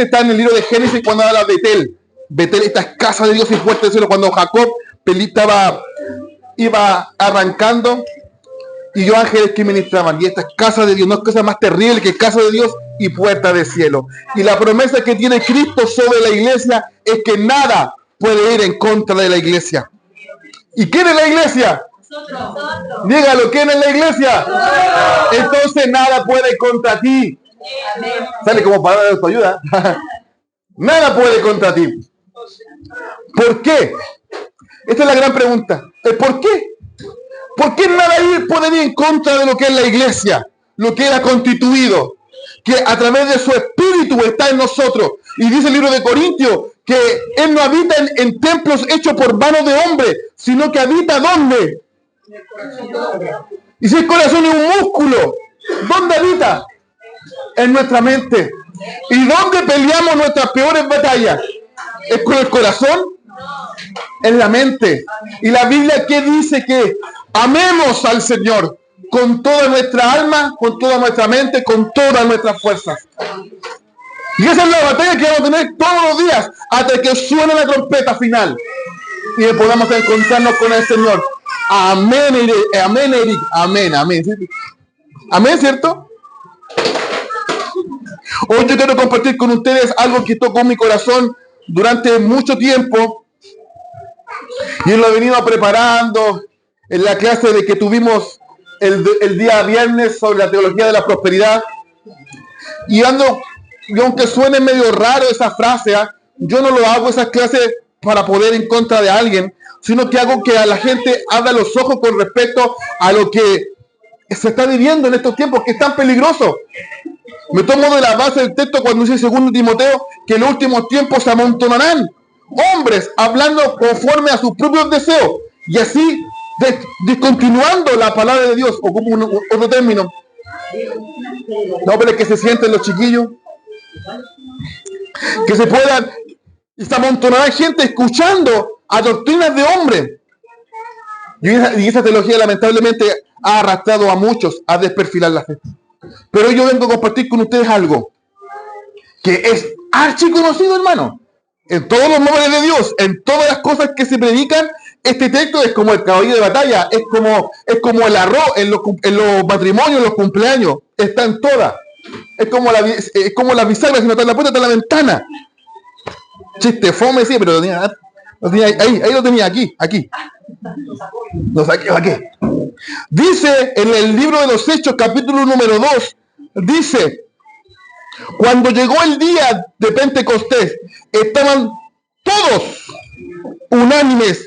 está en el libro de Génesis cuando habla de Betel. Betel, esta es casa de Dios y puerta del cielo. Cuando Jacob iba arrancando y yo ángeles que ministraban. Y esta es casa de Dios, no es cosa más terrible que casa de Dios y puerta del cielo. Y la promesa que tiene Cristo sobre la iglesia es que nada puede ir en contra de la iglesia. ¿Y quién es la iglesia? Nosotros. Dígalo, ¿quién es la iglesia? Nosotros. Entonces nada puede contra ti. Amén. Sale como palabra de autoayuda. Nada puede contra ti. ¿Por qué? Esta es la gran pregunta. ¿Por qué? ¿Por qué nada puede ir en contra de lo que es la iglesia? Lo que Él ha constituido. Que a través de su espíritu está en nosotros. Y dice el libro de Corintios que Él no habita en templos hechos por manos de hombres, sino que habita ¿dónde? Y si el corazón es un músculo, ¿dónde habita? En nuestra mente. ¿Y dónde peleamos nuestras peores batallas? ¿Es con el corazón? En la mente. Y la Biblia ¿qué dice? Que amemos al Señor con toda nuestra alma, con toda nuestra mente, con todas nuestras fuerzas. Y esa es la batalla que vamos a tener todos los días hasta que suene la trompeta final y podamos encontrarnos con el Señor. Amén, amén, Eric. Amén, amén. Amén, ¿cierto? Hoy yo quiero compartir con ustedes algo que tocó mi corazón durante mucho tiempo y lo he venido preparando en la clase de que tuvimos el día viernes sobre la teología de la prosperidad. Y aunque suene medio raro esa frase, yo no lo hago esas clases para poder en contra de alguien, sino que hago que a la gente abra los ojos con respecto a lo que se está viviendo en estos tiempos, que es tan peligroso. Me tomo de la base del texto cuando dice 2 Timoteo que en los últimos tiempos se amontonarán hombres hablando conforme a sus propios deseos y así descontinuando la palabra de Dios, o como otro término. No, pero es que se sienten los chiquillos, que se puedan, y se amontonará gente escuchando a doctrinas de hombres. Y esa teología lamentablemente ha arrastrado a muchos a desperfilar la fe. Pero yo vengo a compartir con ustedes algo que es archiconocido, hermano. En todos los nombres de Dios, en todas las cosas que se predican, este texto es como el caballo de batalla, es como el arroz en los matrimonios, en los cumpleaños, está en todas. Es como la bisagra, si no está en la puerta, está en la ventana. Chiste fome, sí, pero lo tenía ahí lo tenía, aquí. Lo saqué, aquí. Dice en el libro de los Hechos, capítulo número 2, dice: cuando llegó el día de Pentecostés, estaban todos unánimes,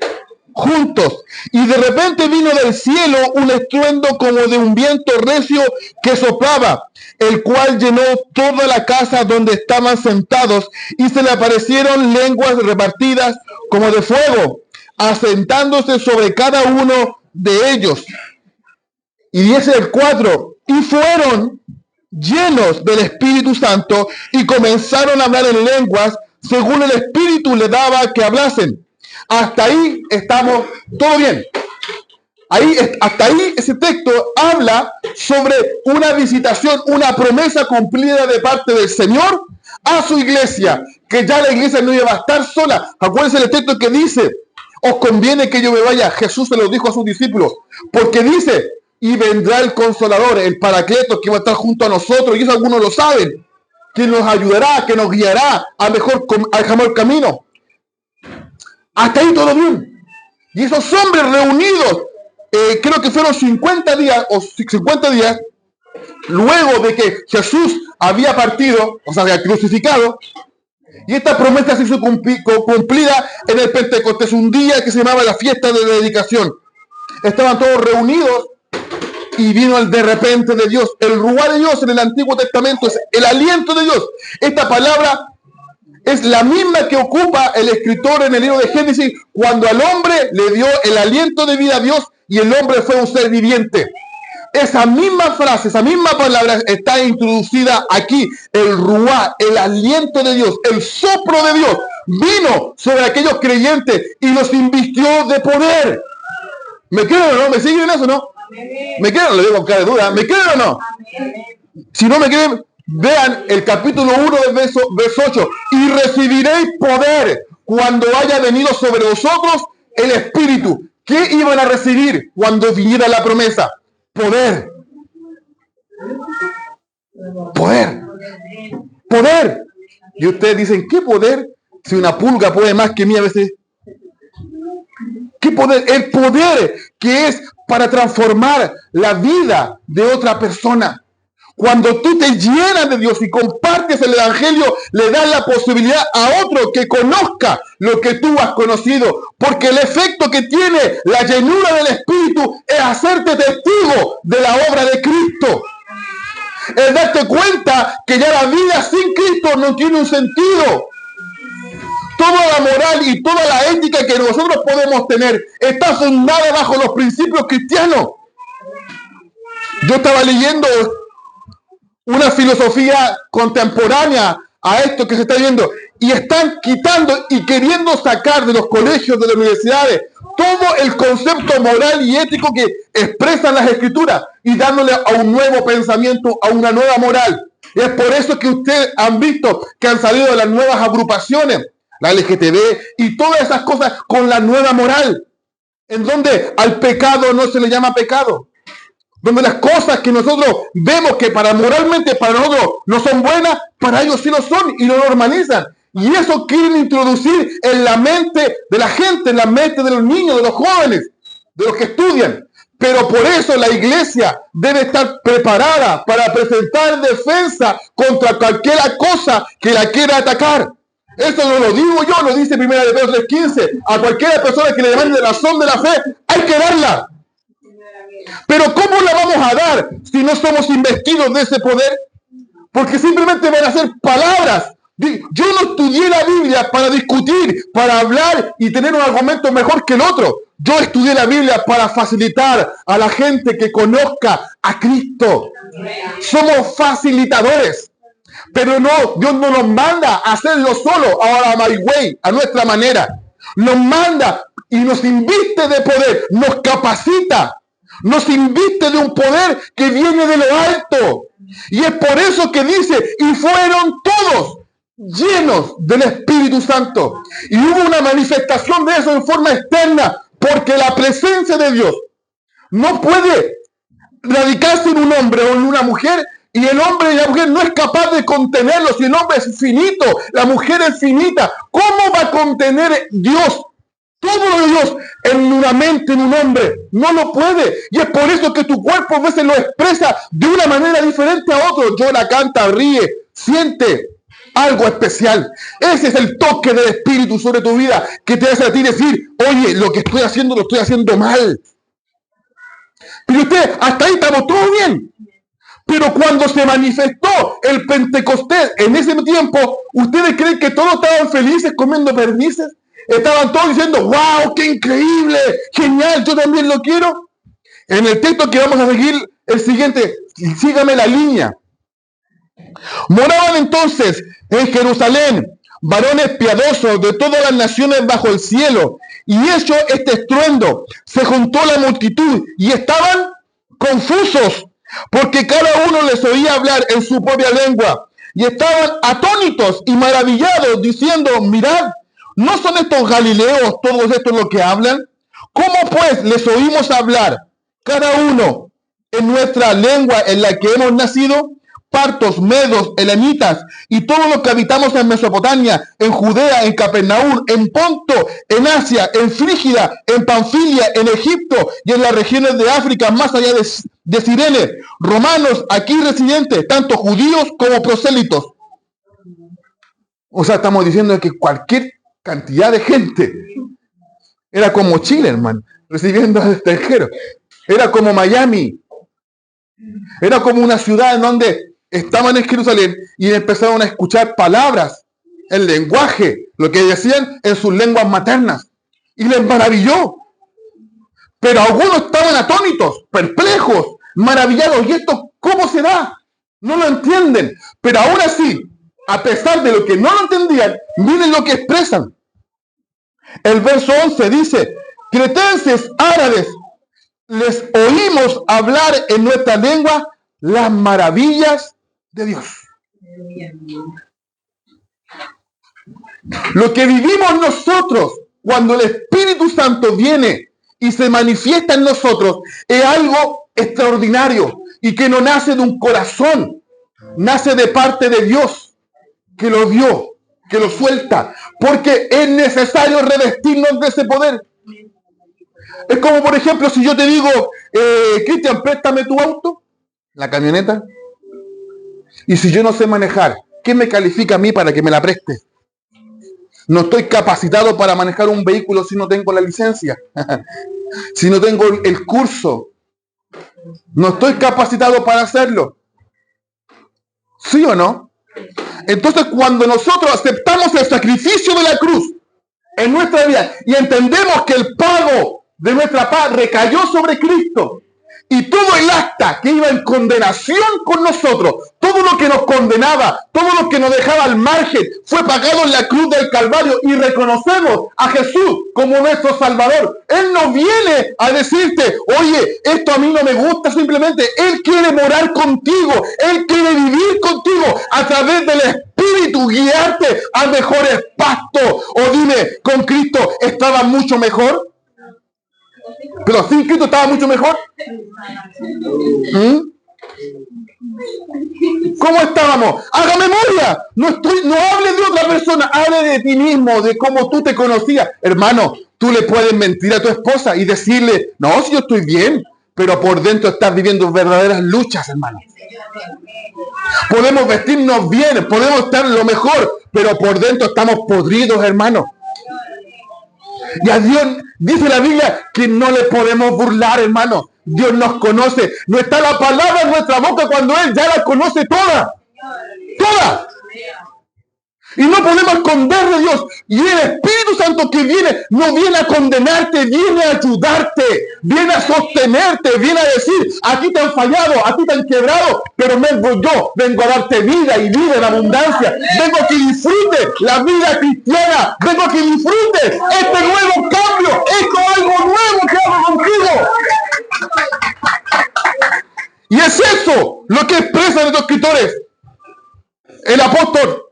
juntos, y de repente vino del cielo un estruendo como de un viento recio que soplaba, el cual llenó toda la casa donde estaban sentados, y se le aparecieron lenguas repartidas como de fuego, asentándose sobre cada uno de ellos. Y dice el 4, y fueron llenos del Espíritu Santo y comenzaron a hablar en lenguas según el Espíritu le daba que hablasen. Hasta ahí estamos todo bien. Hasta ahí ese texto habla sobre una visitación, una promesa cumplida de parte del Señor a su iglesia, que ya la iglesia no iba a estar sola. Acuérdense el texto que dice: os conviene que yo me vaya. Jesús se lo dijo a sus discípulos, porque dice: y vendrá el Consolador, el Paracleto, que va a estar junto a nosotros, y eso algunos lo saben, que nos ayudará, que nos guiará al mejor camino. Hasta ahí todo bien. Y esos hombres reunidos, creo que fueron 50 días, luego de que Jesús había partido, o sea, había crucificado, y esta promesa se hizo cumplida en el Pentecostés, un día que se llamaba la fiesta de dedicación. Estaban todos reunidos y vino el de repente de Dios. El ruá de Dios en el Antiguo Testamento es el aliento de Dios. Esta palabra es la misma que ocupa el escritor en el libro de Génesis cuando al hombre le dio el aliento de vida a Dios y el hombre fue un ser viviente. Esa misma frase, esa misma palabra está introducida aquí. El ruá, el aliento de Dios, el soplo de Dios vino sobre aquellos creyentes y los invistió de poder. ¿Me creen o no? ¿Me siguen en eso o no? ¿Me creen? Lo digo con cara de duda. ¿Me creen o no? Si no me creen, Vean el capítulo 1 del verso 8. Y recibiréis poder cuando haya venido sobre vosotros el Espíritu. ¿Qué iban a recibir cuando viniera la promesa? Poder. Poder. Poder. Y ustedes dicen, ¿qué poder? Si una pulga puede más que mí a veces. ¿Qué poder? El poder que es para transformar la vida de otra persona. Cuando tú te llenas de Dios y compartes el Evangelio, le das la posibilidad a otro que conozca lo que tú has conocido. Porque el efecto que tiene la llenura del Espíritu es hacerte testigo de la obra de Cristo. Es darte cuenta que ya la vida sin Cristo no tiene un sentido. Toda la moral y toda la ética que nosotros podemos tener está fundada bajo los principios cristianos. Yo estaba leyendo una filosofía contemporánea a esto que se está viendo y están quitando y queriendo sacar de los colegios, de las universidades, todo el concepto moral y ético que expresan las escrituras y dándole a un nuevo pensamiento, a una nueva moral. Y es por eso que ustedes han visto que han salido de las nuevas agrupaciones, la LGTB y todas esas cosas con la nueva moral, en donde al pecado no se le llama pecado, donde las cosas que nosotros vemos que moralmente para nosotros no son buenas, para ellos sí lo son y lo normalizan. Y eso quieren introducir en la mente de la gente, en la mente de los niños, de los jóvenes, de los que estudian. Pero por eso la iglesia debe estar preparada para presentar defensa contra cualquier cosa que la quiera atacar. Eso no lo digo yo, lo dice 1 Pedro 3:15. A cualquier persona que le demande razón de la fe, hay que darla. Pero ¿cómo la vamos a dar si no somos investidos de ese poder? Porque simplemente van a ser palabras. Yo no estudié la Biblia para discutir, para hablar y tener un argumento mejor que el otro. Yo estudié la Biblia para facilitar a la gente que conozca a Cristo. Somos facilitadores. Pero no, Dios no nos manda a hacerlo solo, a my way, a nuestra manera. Nos manda y nos inviste de poder, nos capacita. Nos inviste de un poder que viene de lo alto. Y es por eso que dice, y fueron todos llenos del Espíritu Santo. Y hubo una manifestación de eso en forma externa, porque la presencia de Dios no puede radicarse en un hombre o en una mujer, y el hombre y la mujer no es capaz de contenerlo. Si el hombre es finito, la mujer es finita, ¿cómo va a contener Dios todo lo de Dios en una mente, en un hombre? No lo puede. Y es por eso que tu cuerpo a veces lo expresa de una manera diferente a otro. Llora, canta, ríe, siente algo especial. Ese es el toque del Espíritu sobre tu vida que te hace a ti decir, oye, lo que estoy haciendo lo estoy haciendo mal. Pero usted, hasta ahí estamos todo bien. Pero cuando se manifestó el Pentecostés en ese tiempo, ¿ustedes creen que todos estaban felices comiendo perdices? Estaban todos diciendo, wow, qué increíble, genial, yo también lo quiero. En el texto que vamos a seguir, el siguiente, sígame la línea. Moraban entonces en Jerusalén varones piadosos de todas las naciones bajo el cielo, y hecho este estruendo, se juntó la multitud y estaban confusos, porque cada uno les oía hablar en su propia lengua, y estaban atónitos y maravillados, diciendo, mirad, ¿no son estos galileos todos estos los que hablan? ¿Cómo pues les oímos hablar, cada uno en nuestra lengua en la que hemos nacido? Partos, medos, elamitas y todos los que habitamos en Mesopotamia, en Judea, en Capernaum, en Ponto, en Asia, en Frígida, en Panfilia, en Egipto y en las regiones de África, más allá de Cirene, romanos aquí residentes, tanto judíos como prosélitos. O sea, estamos diciendo que cualquier cantidad de gente era como Chile, hermano, recibiendo al extranjero. Era como Miami. Era como una ciudad en donde estaban en Jerusalén y empezaron a escuchar palabras, el lenguaje, lo que decían en sus lenguas maternas. Y les maravilló. Pero algunos estaban atónitos, perplejos, maravillados. ¿Y esto cómo se da? No lo entienden. Pero aún así, a pesar de lo que no lo entendían, miren lo que expresan. El verso 11 dice, cretenses, árabes, les oímos hablar en nuestra lengua las maravillas de Dios. Lo que vivimos nosotros cuando el Espíritu Santo viene y se manifiesta en nosotros es algo extraordinario y que no nace de un corazón, nace de parte de Dios, que lo dio, que lo suelta, porque es necesario revestirnos de ese poder. Es como, por ejemplo, si yo te digo, Cristian, préstame tu auto, la camioneta, y si yo no sé manejar, ¿qué me califica a mí para que me la preste? No estoy capacitado para manejar un vehículo si no tengo la licencia, si no tengo el curso. No estoy capacitado para hacerlo. ¿Sí o no? Entonces, cuando nosotros aceptamos el sacrificio de la cruz en nuestra vida y entendemos que el pago de nuestra paz recayó sobre Cristo, y todo el acta que iba en condenación con nosotros, todo lo que nos condenaba, todo lo que nos dejaba al margen, fue pagado en la cruz del Calvario, y reconocemos a Jesús como nuestro Salvador. Él no viene a decirte, oye, esto a mí no me gusta, simplemente Él quiere morar contigo, Él quiere vivir contigo a través del Espíritu, guiarte a mejores pastos. O dime, ¿con Cristo estaba mucho mejor? Pero sin Cristo estaba mucho mejor. ¿Cómo estábamos? Haga memoria. No hables de otra persona, hable de ti mismo, de cómo tú te conocías. Hermano, tú le puedes mentir a tu esposa y decirle, no, si yo estoy bien, pero por dentro estás viviendo verdaderas luchas, hermano. Podemos vestirnos bien, podemos estar lo mejor, pero por dentro estamos podridos, hermano. Y a Dios, dice la Biblia, que no le podemos burlar, hermano. Dios nos conoce. No está la palabra en nuestra boca cuando Él ya la conoce toda. Toda. Y no podemos esconder de Dios. Y el Espíritu Santo que viene, no viene a condenarte, viene a ayudarte, viene a sostenerte, viene a decir, aquí te han fallado, aquí te han quebrado, pero vengo a darte vida y vida en abundancia. Vengo a que disfrutes la vida cristiana. Vengo a que disfrutes este nuevo cambio. Esto es algo nuevo que hago contigo. Y es eso lo que expresan los escritores. El apóstol,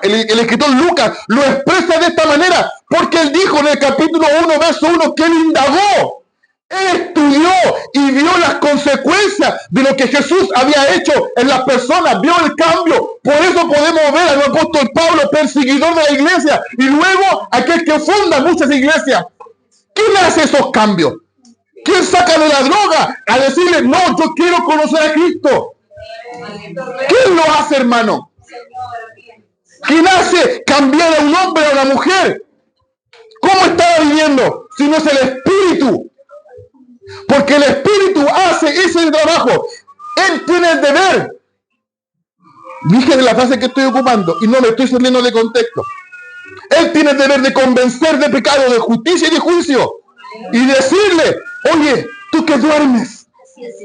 el escritor Lucas lo expresa de esta manera, porque él dijo en el capítulo 1, verso 1, que él indagó, él estudió y vio las consecuencias de lo que Jesús había hecho en las personas, vio el cambio. Por eso podemos ver al apóstol Pablo, perseguidor de la iglesia, y luego aquel que funda muchas iglesias. ¿Quién hace esos cambios? ¿Quién saca de la droga a decirle, no, yo quiero conocer a Cristo? ¿Quién lo hace, hermano? ¿Quién hace cambiar a un hombre a una mujer? ¿Cómo estaba viviendo? Si no es el Espíritu. Porque el Espíritu hace ese trabajo. Él tiene el deber. Dije de la frase que estoy ocupando y no me estoy saliendo de contexto. Él tiene el deber de convencer de pecado, de justicia y de juicio. Y decirle, oye, tú que duermes,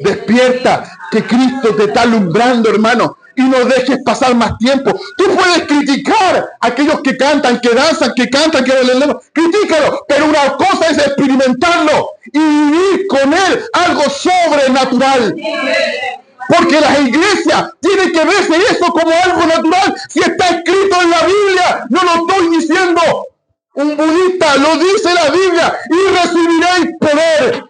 despierta, que Cristo te está alumbrando, hermano, y no dejes pasar más tiempo. Tú puedes criticar a aquellos que cantan, que danzan, que cantan, que critícalo, pero una cosa es experimentarlo y vivir con él algo sobrenatural. Porque las iglesias tienen que verse eso como algo natural. Si está escrito en la Biblia, no lo estoy diciendo un budista, lo dice la Biblia, y recibiréis poder.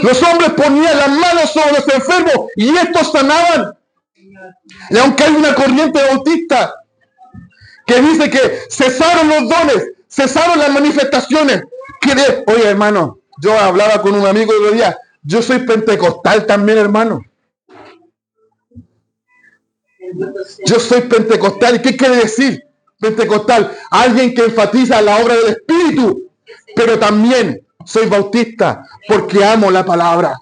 Los hombres ponían las manos sobre los enfermos y estos sanaban. Y aunque hay una corriente bautista que dice que cesaron los dones, cesaron las manifestaciones. Oye, hermano, yo hablaba con un amigo el otro día, yo soy pentecostal también, hermano. Yo soy pentecostal. ¿Y qué quiere decir pentecostal? Alguien que enfatiza la obra del Espíritu, pero también soy bautista porque amo la palabra.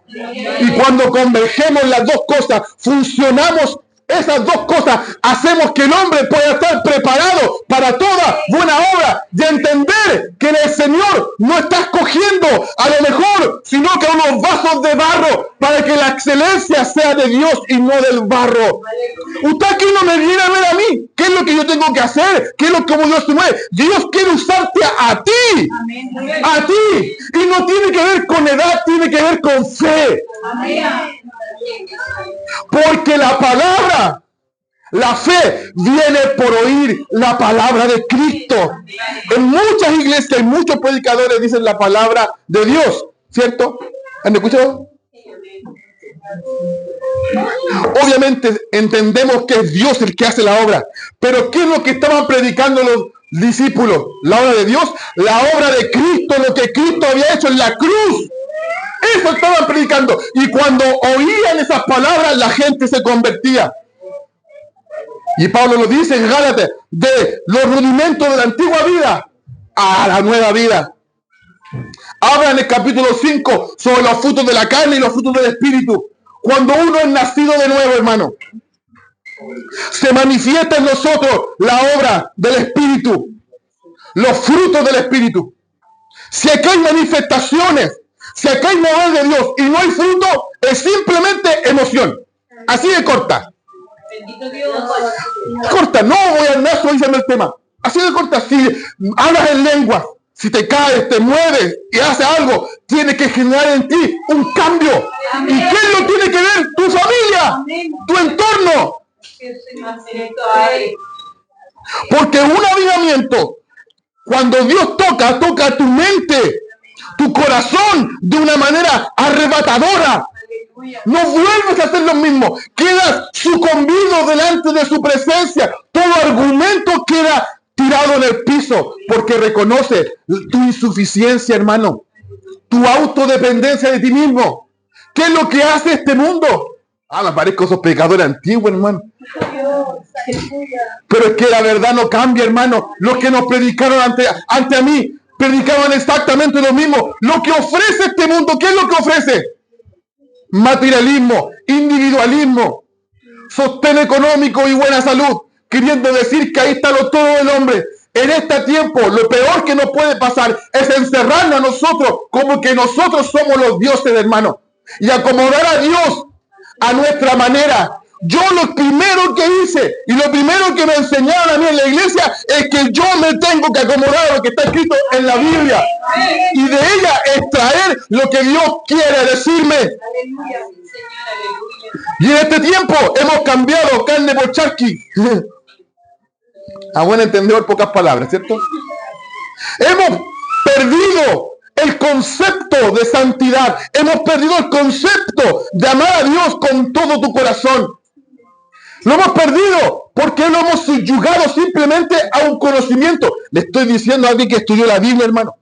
Y cuando convergemos las dos cosas, funcionamos esas dos cosas, hacemos que el hombre pueda estar preparado para toda buena obra y entender que el Señor no está escogiendo a lo mejor, sino que unos vasos de barro para que la excelencia sea de Dios y no del barro. Usted aquí no me viene a ver a mí. ¿Qué es lo que yo tengo que hacer? ¿Qué es lo que Dios se mueve? Dios quiere usarte a ti. A ti. Y no tiene que ver con edad, tiene que ver con fe. Porque la palabra, la fe, viene por oír la palabra de Cristo. En muchas iglesias y muchos predicadores dicen la palabra de Dios, ¿cierto? ¿Han escuchado? Obviamente entendemos que es Dios el que hace la obra, pero ¿qué es lo que estaban predicando los discípulos? ¿La obra de Dios? La obra de Cristo, lo que Cristo había hecho en la cruz. Eso estaban predicando. Y cuando oían esas palabras, la gente se convertía. Y Pablo lo dice en Gálatas, de los rudimentos de la antigua vida a la nueva vida. Habla en el capítulo 5 sobre los frutos de la carne y los frutos del espíritu. Cuando uno es nacido de nuevo, hermano, se manifiesta en nosotros la obra del espíritu, los frutos del espíritu. Si aquí hay manifestaciones, si aquí hay mover de Dios y no hay fruto, es simplemente emoción. Así de corta. Corta, no voy al nazo diciendo el tema. Así de corta. Si hablas en lengua, si te caes, te mueves y haces algo, tiene que generar en ti un cambio. ¿Y quién lo tiene que ver? Tu familia, tu entorno. Porque un avivamiento, cuando Dios toca tu mente, tu corazón de una manera arrebatadora. No vuelves a hacer lo mismo. Quedas sucumbido delante de su presencia. Todo argumento queda tirado en el piso porque reconoce tu insuficiencia, hermano. Tu autodependencia de ti mismo. ¿Qué es lo que hace este mundo? Me parezco esos pecadores antiguos, hermano. Pero es que la verdad no cambia, hermano. Los que nos predicaron ante a mí predicaban exactamente lo mismo. Lo que ofrece este mundo, ¿qué es lo que ofrece? Materialismo, individualismo, sostén económico y buena salud, queriendo decir que ahí está todo del hombre. En este tiempo, lo peor que nos puede pasar es encerrarnos a nosotros como que nosotros somos los dioses, hermano, y acomodar a Dios a nuestra manera. Yo lo primero que hice y lo primero que me enseñaron a mí en la iglesia es que yo me tengo que acomodar a lo que está escrito en la Biblia y de ella extraer lo que Dios quiere decirme. Y en este tiempo hemos cambiado carne por charqui. A buen entendedor, pocas palabras, ¿cierto? Hemos perdido el concepto de santidad. Hemos perdido el concepto de amar a Dios con todo tu corazón. Lo hemos perdido porque lo hemos subyugado simplemente a un conocimiento. Le estoy diciendo a alguien que estudió la Biblia, hermano.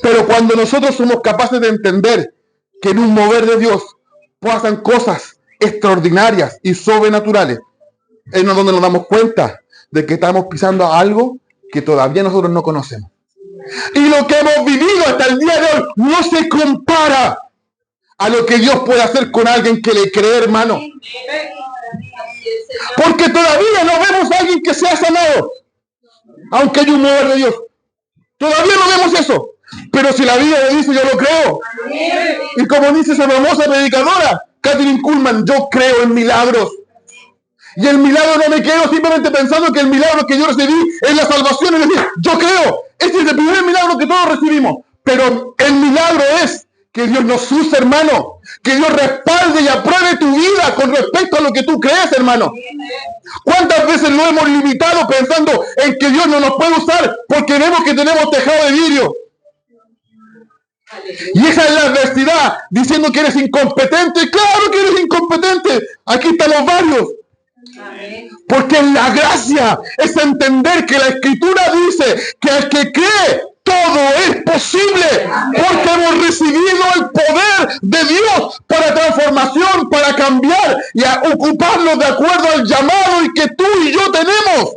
Pero cuando nosotros somos capaces de entender que en un mover de Dios pasan cosas extraordinarias y sobrenaturales, es donde nos damos cuenta de que estamos pisando algo que todavía nosotros no conocemos. Y lo que hemos vivido hasta el día de hoy no se compara a lo que Dios puede hacer con alguien que le cree, hermano. Porque todavía no vemos a alguien que sea sanado, aunque hay un mover de Dios. Todavía no vemos eso. Pero si la Biblia me dice, yo lo creo. Y como dice esa famosa predicadora, Kathryn Kuhlman, yo creo en milagros. Y el milagro no me quedo simplemente pensando que el milagro que yo recibí es la salvación. Es decir, yo creo. Este es el primer milagro que todos recibimos. Pero el milagro es que Dios nos use, hermano. Que Dios respalde y apruebe tu vida con respecto a lo que tú crees, hermano. ¿Cuántas veces lo hemos limitado pensando en que Dios no nos puede usar porque vemos que tenemos tejado de vidrio? Y esa es la adversidad, diciendo que eres incompetente. Claro que eres incompetente. Aquí están los varios. Porque la gracia es entender que la Escritura dice que el que cree, todo es posible. Porque hemos recibido el poder de Dios para transformación, para cambiar y a ocuparnos de acuerdo al llamado y que tú y yo tenemos.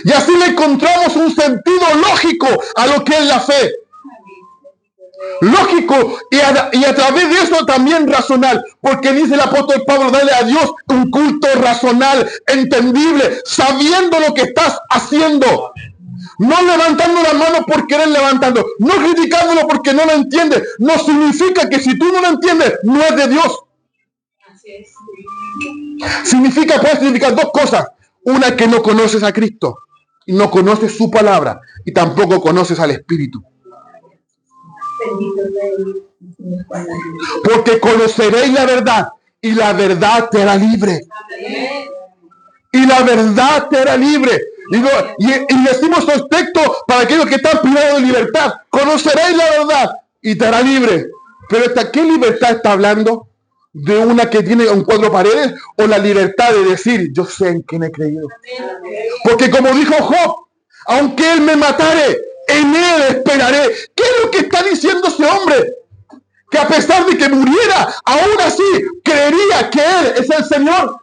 Y así le encontramos un sentido lógico a lo que es la fe. Lógico y a través de eso también racional, porque dice el apóstol Pablo, dale a Dios un culto racional, entendible, sabiendo lo que estás haciendo, no levantando las manos por querer levantando, no criticándolo porque no lo entiendes. No significa que si tú no lo entiendes, no es de Dios. Puede significar dos cosas: una, que no conoces a Cristo y no conoces su palabra, y tampoco conoces al Espíritu. Porque conoceréis la verdad y la verdad te hará libre. Y la verdad te hará libre. Y decimos los textos para aquellos que están privados de libertad. Conoceréis la verdad y te hará libre. Pero ¿qué libertad está hablando? ¿De una que tiene un cuatro paredes? ¿O la libertad de decir, yo sé en quién he creído? Porque como dijo Job, aunque él me matare, en él esperaré. ¿Qué es lo que está diciendo ese hombre? Que a pesar de que muriera, aún así creería que Él es el Señor.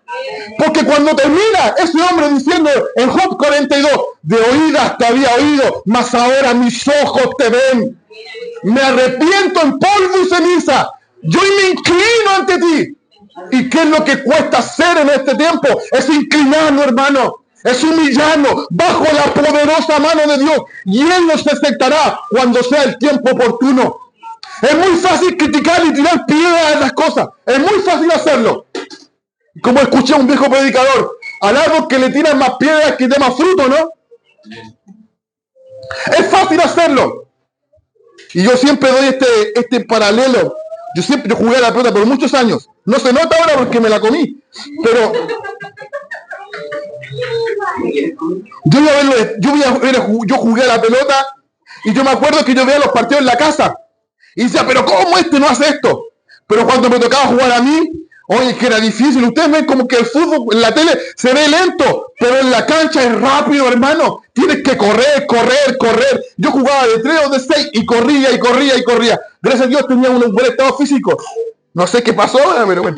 Porque cuando termina ese hombre diciendo en Job 42, de oídas te había oído, mas ahora mis ojos te ven. Me arrepiento en polvo y ceniza. Yo me inclino ante ti. ¿Y qué es lo que cuesta hacer en este tiempo? Es inclinarnos, hermano. Es humillarnos bajo la poderosa mano de Dios. Y Él nos aceptará cuando sea el tiempo oportuno. Es muy fácil criticar y tirar piedras a las cosas. Es muy fácil hacerlo. Como escuché a un viejo predicador, al árbol que le tiran más piedras que dé más fruto, ¿no? Es fácil hacerlo. Y yo siempre doy este paralelo. Yo jugué a la pelota por muchos años. No se nota ahora porque me la comí. Pero yo jugué a la pelota y yo me acuerdo que yo veía los partidos en la casa. Y decía, pero ¿cómo este no hace esto? Pero cuando me tocaba jugar a mí, oye, que era difícil. Ustedes ven como que el fútbol en la tele se ve lento, pero en la cancha es rápido, hermano. Tienes que correr. Yo jugaba de 3 o de 6 y corría. Gracias a Dios tenía un buen estado físico. No sé qué pasó, pero bueno.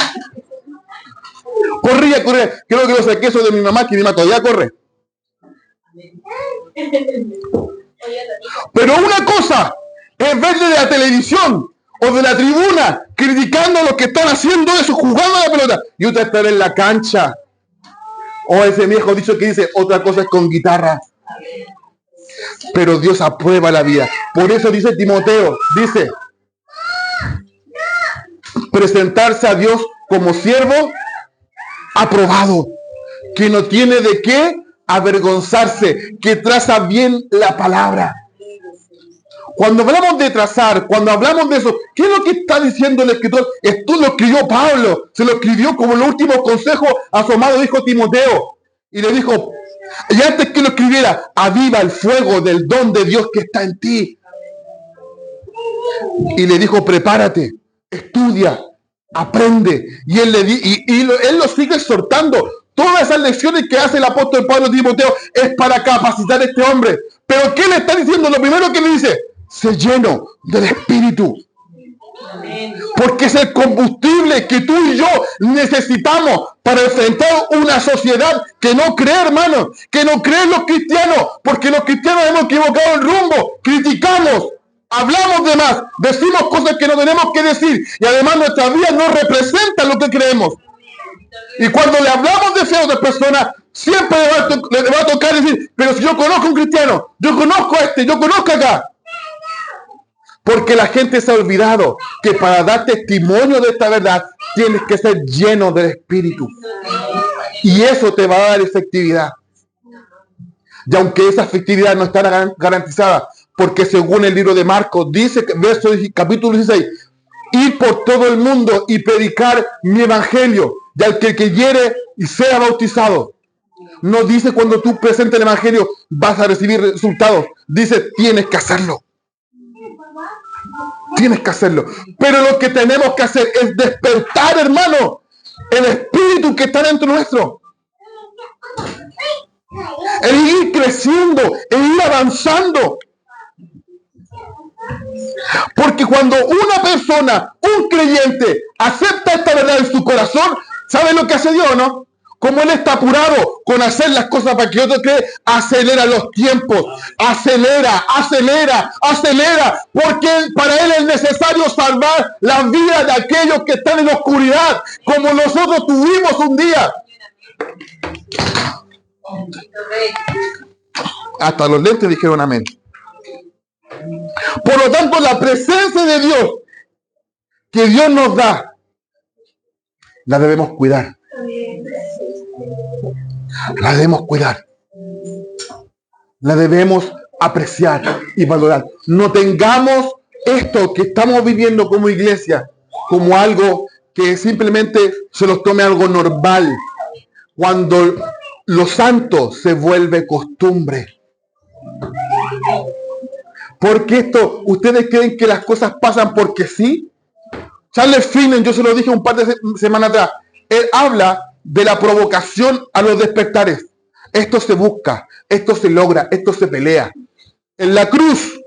Corría. Creo que lo saqué eso de mi mamá, que mi mamá todavía corre. Pero una cosa es ver de la televisión o de la tribuna criticando a los que están haciendo eso, jugando a la pelota, y otra estar en la cancha. O ese viejo dicho que dice, otra cosa es con guitarra. Pero Dios aprueba la vida. Por eso dice Timoteo, dice, presentarse a Dios como siervo aprobado, que no tiene de qué avergonzarse, que traza bien la palabra. Cuando hablamos de trazar, cuando hablamos de eso, ¿qué es lo que está diciendo el escritor? Esto lo escribió Pablo, se lo escribió como los últimos consejos a su amado hijo Timoteo. Y le dijo, y antes que lo escribiera, aviva el fuego del don de Dios que está en ti. Y le dijo, prepárate, estudia, aprende. Y él lo sigue exhortando. Todas esas lecciones que hace el apóstol Pablo a Timoteo es para capacitar a este hombre. Pero ¿qué le está diciendo? Lo primero que le dice, sé lleno del Espíritu. Porque es el combustible que tú y yo necesitamos para enfrentar una sociedad que no cree, hermano, que no cree en los cristianos, porque los cristianos hemos equivocado el rumbo, criticamos, hablamos de más, decimos cosas que no tenemos que decir, y además nuestra vida no representa lo que creemos. Y cuando le hablamos de fe a otras personas, siempre le va a tocar decir, pero si yo conozco a un cristiano, yo conozco a este, yo conozco acá. Porque la gente se ha olvidado que para dar testimonio de esta verdad, tienes que ser lleno del Espíritu. Y eso te va a dar efectividad. Y aunque esa efectividad no está garantizada, porque según el libro de Marcos, dice, capítulo 16, ir por todo el mundo y predicar mi evangelio. Y al que quiere y sea bautizado. No dice cuando tú presentes el evangelio vas a recibir resultados. Dice, tienes que hacerlo. Tienes que hacerlo. Pero lo que tenemos que hacer es despertar, hermano, el espíritu que está dentro nuestro. El ir creciendo, el ir avanzando. Porque cuando una persona, un creyente, acepta esta verdad en su corazón, ¿sabe lo que hace Dios, no? Como Él está apurado con hacer las cosas para que otro cree, acelera los tiempos, acelera, porque para Él es necesario salvar la vida de aquellos que están en la oscuridad, como nosotros tuvimos un día. Hasta los lentes dijeron amén. Por lo tanto, la presencia de Dios que Dios nos da, la debemos cuidar. La debemos cuidar. La debemos apreciar y valorar. No tengamos esto que estamos viviendo como iglesia, como algo que simplemente se los tome algo normal, cuando lo santo se vuelve costumbre. Porque esto, ¿ustedes creen que las cosas pasan porque sí? Charles Finney, yo se lo dije un par de semanas atrás, él habla de la provocación a los despertares. Esto se busca, esto se logra, esto se pelea. En la cruz,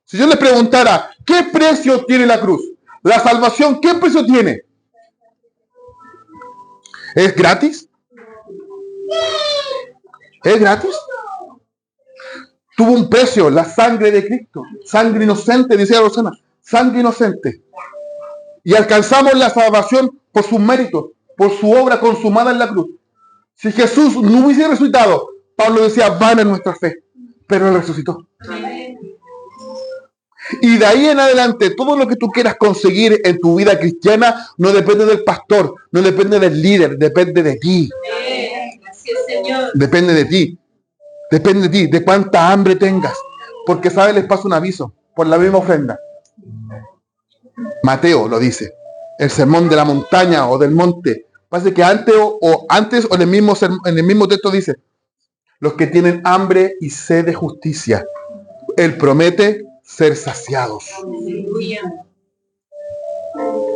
si yo les preguntara, ¿qué precio tiene la cruz? La salvación, ¿qué precio tiene? ¿Es gratis? ¿Es gratis? Tuvo un precio, la sangre de Cristo. Sangre inocente, decía Rosana. Sangre inocente. Y alcanzamos la salvación por sus méritos, por su obra consumada en la cruz. Si Jesús no hubiese resucitado, Pablo decía, vana es nuestra fe. Pero Él resucitó. Y de ahí en adelante, todo lo que tú quieras conseguir en tu vida cristiana no depende del pastor, no depende del líder, depende de ti. Depende de ti. Depende de ti, de cuánta hambre tengas. Porque, ¿sabes? Les paso un aviso por la misma ofrenda. Mateo lo dice. El sermón de la montaña o del monte. Parece que antes o en el mismo texto dice, los que tienen hambre y sed de justicia, Él promete ser saciados.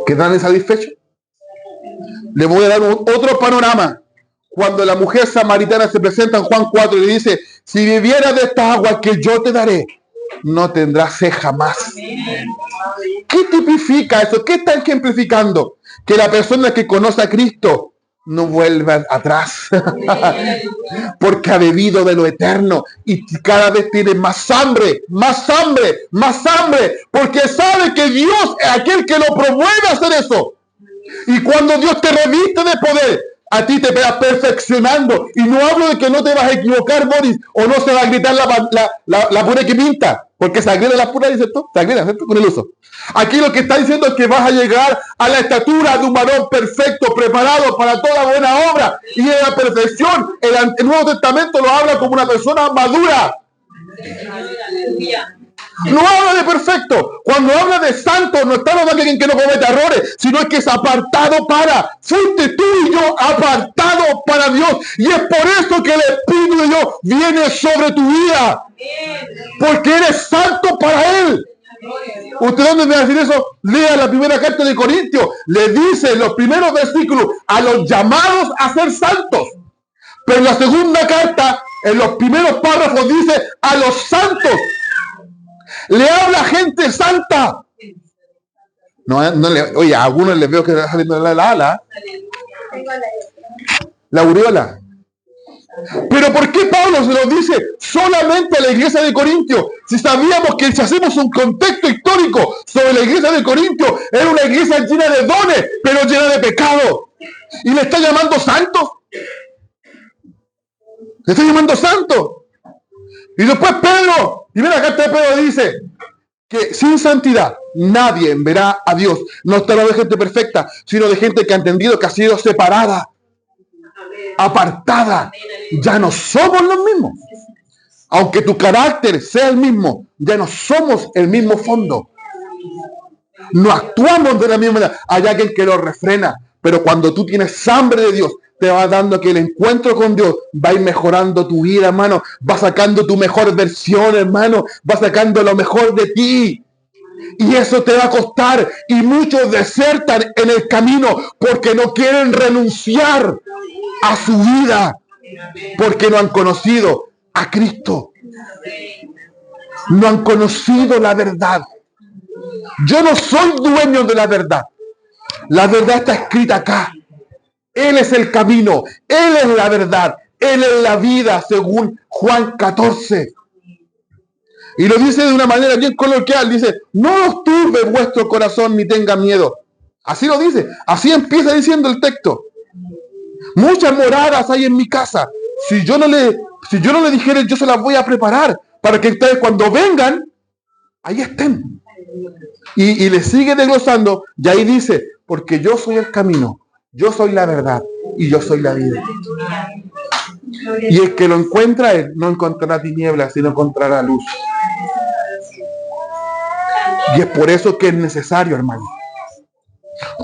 ¿Quedan insatisfechos? Le voy a dar otro panorama. Cuando la mujer samaritana se presenta en Juan 4 y le dice, si bebieras de esta agua que yo te daré, no tendrás sed jamás. ¿Qué tipifica eso? ¿Qué está ejemplificando? Que la persona que conoce a Cristo no vuelva atrás. Porque ha bebido de lo eterno y cada vez tiene más hambre, más hambre, más hambre. Porque sabe que Dios es aquel que lo promueve a hacer eso. Y cuando Dios te reviste de poder, a ti te vas perfeccionando. Y no hablo de que no te vas a equivocar, Boris, o no se va a gritar la pura que pinta. Porque se agreda la pura, dice tú, se agreda, ¿cierto? Con el uso. Aquí lo que está diciendo es que vas a llegar a la estatura de un varón perfecto, preparado para toda buena obra. Y en la perfección, el Nuevo Testamento lo habla como una persona madura. No habla de perfecto. Cuando habla de santo, no está hablando de alguien que no comete errores, sino es que es apartado para. Fuiste tú y yo apartado para Dios. Y es por eso que el Espíritu de Dios viene sobre tu vida. Porque eres santo para Él. ¿Usted dónde me va a decir eso? Lea la primera carta de Corintios. Le dice en los primeros versículos a los llamados a ser santos. Pero en la segunda carta, en los primeros párrafos, dice a los santos. Le habla a gente santa. Oye, a algunos les veo que está saliendo la ala. La aureola. Pero ¿por qué Pablo se lo dice solamente a la iglesia de Corintios? Si sabíamos que si hacemos un contexto histórico sobre la iglesia de Corintios, era una iglesia llena de dones, pero llena de pecado. Y le está llamando santos. Le está llamando santos. Y después Pedro, primera carta de Pedro dice que sin santidad nadie verá a Dios. No está hablando de gente perfecta, sino de gente que ha entendido que ha sido separada, apartada. Ya no somos los mismos. Aunque tu carácter sea el mismo, ya no somos el mismo fondo. No actuamos de la misma manera. Hay alguien que lo refrena. Pero cuando tú tienes hambre de Dios, te va dando que el encuentro con Dios va a ir mejorando tu vida, hermano. Va sacando tu mejor versión, hermano. Va sacando lo mejor de ti. Y eso te va a costar. Y muchos desertan en el camino porque no quieren renunciar a su vida. Porque no han conocido a Cristo. No han conocido la verdad. Yo no soy dueño de la verdad. La verdad está escrita acá. Él es el camino, Él es la verdad, Él es la vida, según Juan 14. Y lo dice de una manera bien coloquial, dice, no os turbe vuestro corazón ni tenga miedo. Así lo dice, así empieza diciendo el texto. Muchas moradas hay en mi casa. Si yo no le dijera, yo se las voy a preparar, para que ustedes cuando vengan, ahí estén. Y le sigue desglosando, y ahí dice, porque yo soy el camino, yo soy la verdad y yo soy la vida. Y el que lo encuentra, él no encontrará tinieblas, sino encontrará luz. Y es por eso que es necesario, hermano.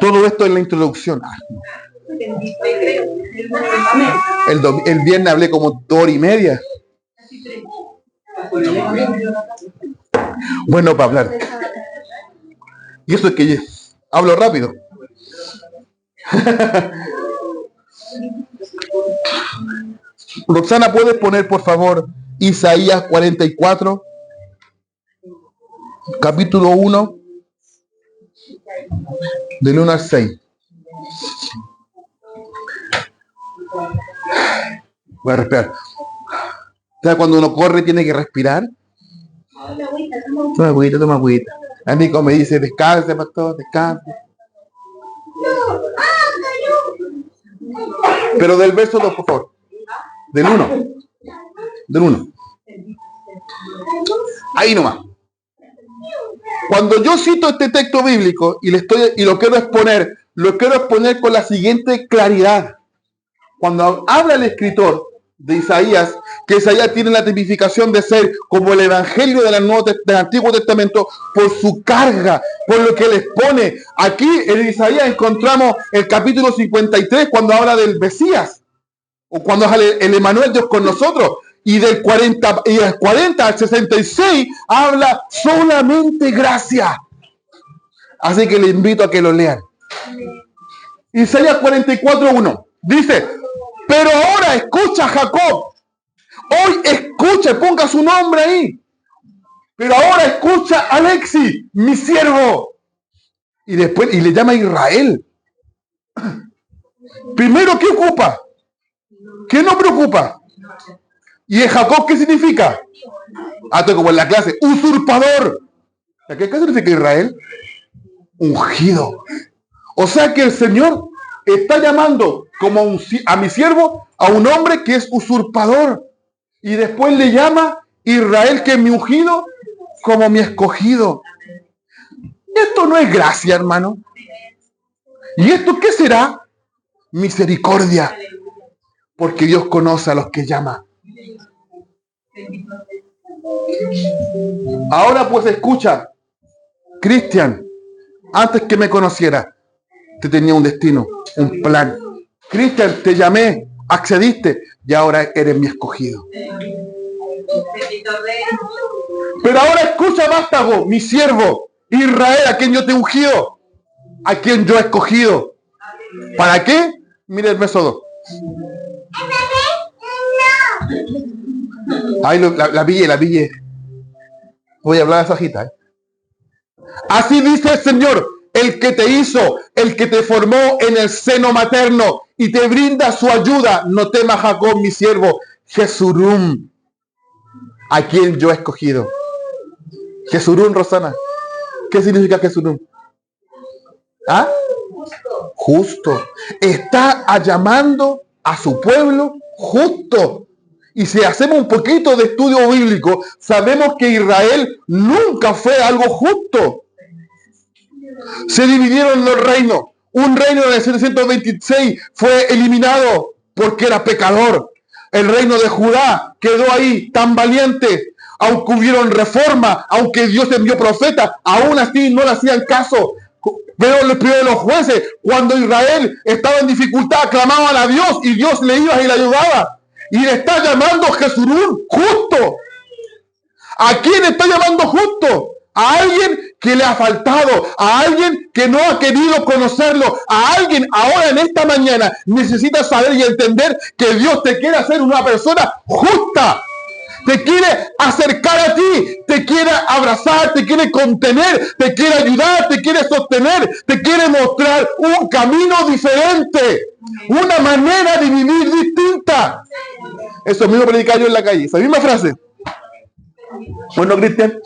Todo esto es la introducción. El viernes hablé como 2 horas y media. Bueno, para hablar. Y eso es que hablo rápido. Roxana, ¿puedes poner, por favor, Isaías 44, capítulo 1, del 1 al 6? Voy a respirar. ¿Sabes cuando uno corre tiene que respirar? Toma agüita, toma agüita. Amigo me dice, descanse, pastor, descanse. Pero del verso 2, por favor. Del 1. Del 1. Ahí nomás. Cuando yo cito este texto bíblico y lo quiero exponer con la siguiente claridad. Cuando habla el escritor de Isaías, que Isaías tiene la tipificación de ser como el evangelio del Antiguo Testamento por su carga, por lo que les pone. Aquí en Isaías encontramos el capítulo 53 cuando habla del Mesías, o cuando habla el Emmanuel, Dios con nosotros, y del 40 al 66 habla solamente gracia. Así que le invito a que lo lean. Isaías 44:1 dice: pero ahora escucha, Jacob. Hoy escucha, ponga su nombre ahí. Pero ahora escucha, Alexi, mi siervo. Y después, y le llama Israel. Primero, ¿qué ocupa? ¿Qué no preocupa? ¿Y en Jacob qué significa? Esto como en la clase, usurpador. ¿Qué significa Israel? Ungido. O sea que el Señor está llamando como a mi siervo a un hombre que es usurpador. Y después le llama Israel, que es mi ungido, como mi escogido. Esto no es gracia, hermano. ¿Y esto qué será? Misericordia. Porque Dios conoce a los que llama. Ahora pues escucha, Cristian, antes que me conociera, te tenía un destino, un plan. Cristian, te llamé, accediste y ahora eres mi escogido. Pero ahora escucha, vástago, mi siervo, Israel, a quien yo te he ungido, a quien yo he escogido. ¿Para qué? Mira el verso 2. Ay, la pillé. Voy a hablar de Sajita. Así dice el Señor, el que te hizo, el que te formó en el seno materno y te brinda su ayuda. No temas, Jacob, mi siervo, Jesurum, a quien yo he escogido. Jesurum, Rosana. ¿Qué significa Jesurum? ¿Ah? Justo. Está llamando a su pueblo justo. Y si hacemos un poquito de estudio bíblico, sabemos que Israel nunca fue algo justo. Se dividieron los reinos. Un reino de 726 fue eliminado porque era pecador. El reino de Judá quedó ahí tan valiente. Aunque hubieron reforma, aunque Dios envió profetas, aún así no le hacían caso. Pero los jueces, cuando Israel estaba en dificultad, clamaban a Dios y Dios le iba y le ayudaba. Y le está llamando Jesurum justo. ¿A quién está llamando justo? A alguien que le ha faltado, a alguien que no ha querido conocerlo, a alguien ahora en esta mañana necesita saber y entender que Dios te quiere hacer una persona justa. Te quiere acercar a ti, te quiere abrazar, te quiere contener, te quiere ayudar, te quiere sostener, te quiere mostrar un camino diferente, una manera de vivir distinta. Eso mismo predicaba yo en la calle, esa misma frase. Bueno, Cristian.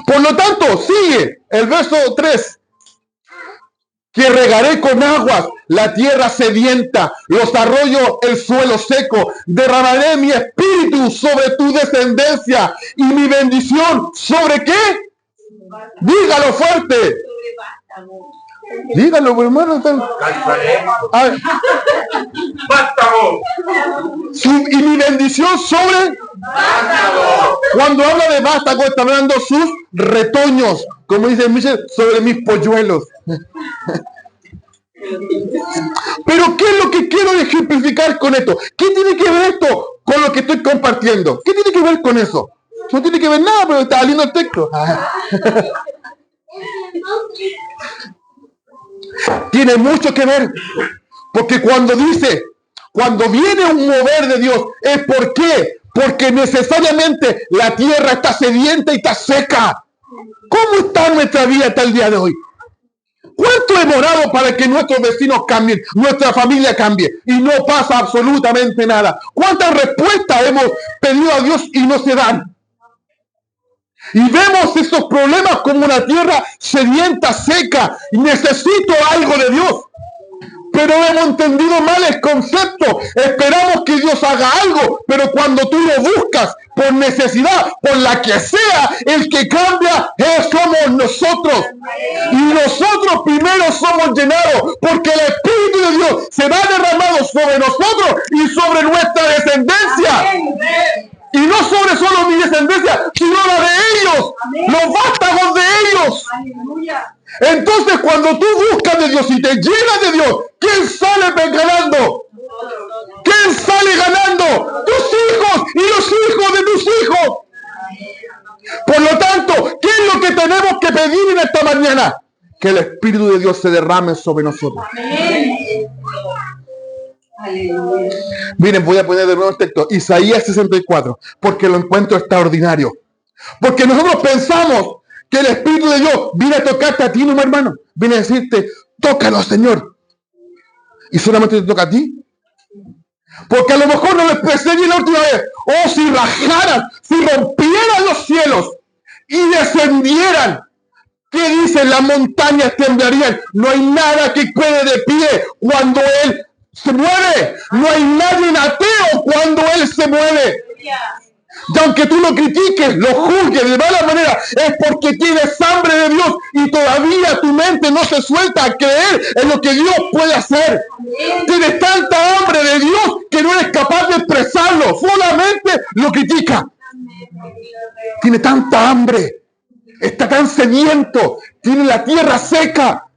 Por lo tanto, sigue el verso 3. Que regaré con aguas la tierra sedienta, los arroyos, el suelo seco. Derramaré mi espíritu sobre tu descendencia y mi bendición. ¿Sobre qué? Dígalo fuerte. Dígalo, hermano. Y mi bendición sobre... Cuando habla de vástago, está hablando sus retoños, como dice Michel, sobre mis polluelos. Pero ¿qué es lo que quiero ejemplificar con esto? ¿Qué tiene que ver esto con lo que estoy compartiendo? ¿Qué tiene que ver con eso? No tiene que ver nada, pero está lindo el texto. Tiene mucho que ver, porque cuando viene un mover de Dios, ¿es por qué? Porque necesariamente la tierra está sedienta y está seca. ¿Cómo está nuestra vida hasta el día de hoy? ¿Cuánto hemos orado para que nuestros vecinos cambien, nuestra familia cambie y no pasa absolutamente nada? ¿Cuántas respuestas hemos pedido a Dios y no se dan? Y vemos esos problemas como una tierra sedienta, seca, y necesito algo de Dios. Pero hemos entendido mal el concepto. Esperamos que Dios haga algo, pero cuando tú lo buscas por necesidad, por la que sea, el que cambia somos nosotros. Y nosotros primero somos llenados, porque el Espíritu de Dios se va derramado sobre nosotros y sobre nuestra descendencia. Y no sobre solo mi descendencia, sino la de ellos, los vástagos de ellos. Entonces, cuando tú buscas de Dios y te llenas de Dios, ¿quién sale ganando? ¿Quién sale ganando? Tus hijos y los hijos de tus hijos. Por lo tanto, ¿qué es lo que tenemos que pedir en esta mañana? Que el Espíritu de Dios se derrame sobre nosotros. Miren, voy a poner de nuevo el texto, Isaías 64, porque lo encuentro extraordinario. Porque nosotros pensamos que el Espíritu de Dios viene a tocarte a ti, no, hermano. Viene a decirte, tócalo, Señor. Y solamente te toca a ti. Porque a lo mejor no lo expresé bien la última vez. Oh, si rajaran, si rompieran los cielos y descendieran. ¿Qué dicen? Las montañas temblarían. No hay nada que quede de pie cuando Él se mueve. No hay nadie ateo cuando Él se mueve. Y aunque tú lo critiques, lo juzgues de mala manera, es porque tienes hambre de Dios y todavía tu mente no se suelta a creer en lo que Dios puede hacer. Tienes tanta hambre de Dios que no eres capaz de expresarlo, solamente lo critica. Tiene tanta hambre, está tan sediento, tiene la tierra seca.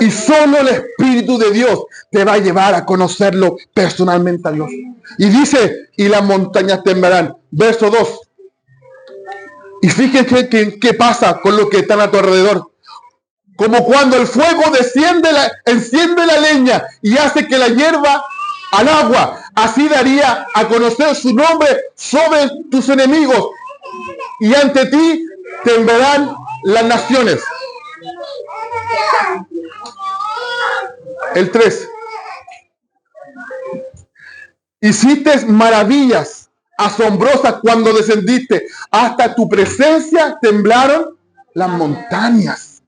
Y solo el Espíritu de Dios te va a llevar a conocerlo personalmente a Dios. Y dice, y las montañas temblarán. Verso 2. Y fíjense qué pasa con lo que están a tu alrededor. Como cuando el fuego enciende la leña y hace que la hierva al agua. Así daría a conocer su nombre sobre tus enemigos. Y ante ti temblarán las naciones. El 3. Hiciste maravillas asombrosas cuando descendiste. Hasta tu presencia temblaron las montañas.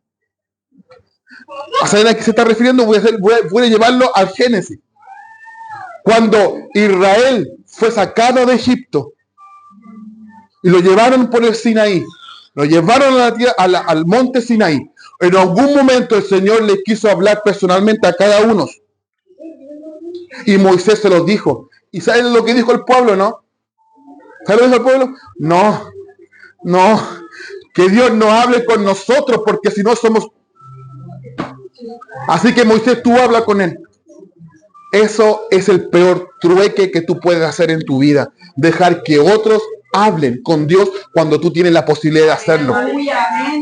¿A saber a qué se está refiriendo? Voy a llevarlo al Génesis. Cuando Israel fue sacado de Egipto y lo llevaron por el Sinaí, lo llevaron al monte Sinaí. En algún momento el Señor le quiso hablar personalmente a cada uno. Y Moisés se los dijo. ¿Y saben lo que dijo el pueblo, no? ¿Saben lo que dijo el pueblo? No. Que Dios no hable con nosotros porque si no somos... Así que Moisés, tú habla con él. Eso es el peor trueque que tú puedes hacer en tu vida. Dejar que otros hablen con Dios cuando tú tienes la posibilidad de hacerlo.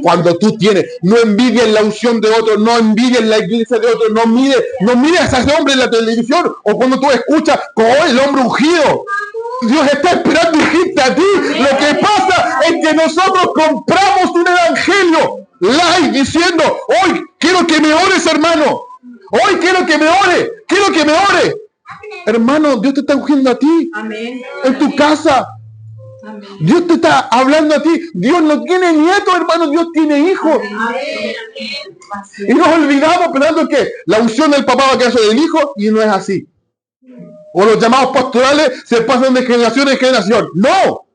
Cuando tú tienes, no envidies la unción de otros, no envidies la iglesia de otros, no mires a ese hombre en la televisión o cuando tú escuchas como el hombre ungido. Dios está esperando ungirte a ti. Lo que pasa es que nosotros compramos un evangelio live diciendo, hoy quiero que me ores, hermano. Hoy quiero que me ore. Hermano, Dios te está ungiendo a ti. Amén. En tu casa. Amén. Dios te está hablando a ti. Dios no tiene nietos, hermano. Dios tiene hijos. Amén. Y nos olvidamos pensando que la unción del papá va a quedar sobre el hijo y no es así. O los llamados pastorales se pasan de generación en generación. No.